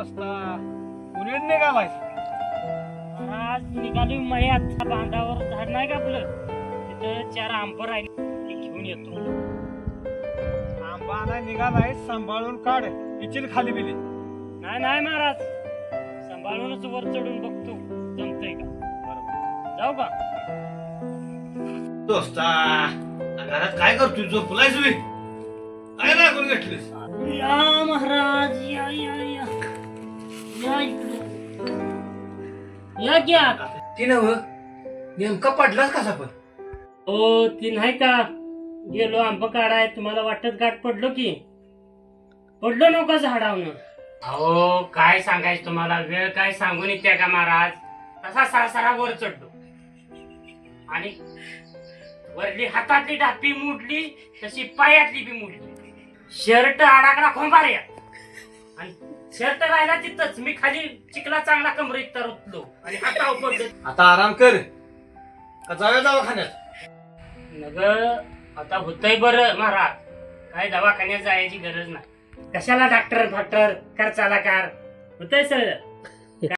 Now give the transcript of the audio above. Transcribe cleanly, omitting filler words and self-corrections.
वाजता पुणे निघालाय. आज निघाली मळ्यात. बांधावर झाड नाही का आपलं, तिथं 4 आंबा राहिले ते घेऊन येतो. आंबा नाही निघालाय, सांभाळून काढ. इचिल खाली बिली. नाही नाही महाराज, सांभाळूनच वर चढून बघतो जमतंय का. जाऊ का? दोस्ता घरात काय करतोय? झोपलायस मी? काय नाही करून घेतलीस? या महाराज, या या या या इकडे. या क्या ती नव नेमका पडलास कसा पण? हो ती नाही का, गेलो आंबा काढाय, तुम्हाला वाटत गाठ पडलो की पडलो नका झाडावनं. अहो काय सांगायचं तुम्हाला, वेळ काय सांगून येते का महाराज. तसा सरासरा वर चढलो आणि वरली हातातली डापी मुडली, तशी पायातली बी मुडली. शर्ट अडाकडा खोंबार्या आणि शर्ट राहिला तिथंच. मी खाली चिखला चांगला कमरेत तर उतलो आणि हातावर पडलो. आता आराम कर का जाऊया दवाखान्यात? नग आता होतंय बरं महाराज, काय दवाखान्यात जायची गरज नाही. कशाला डॉक्टर खर्चाला कार होतंय सर.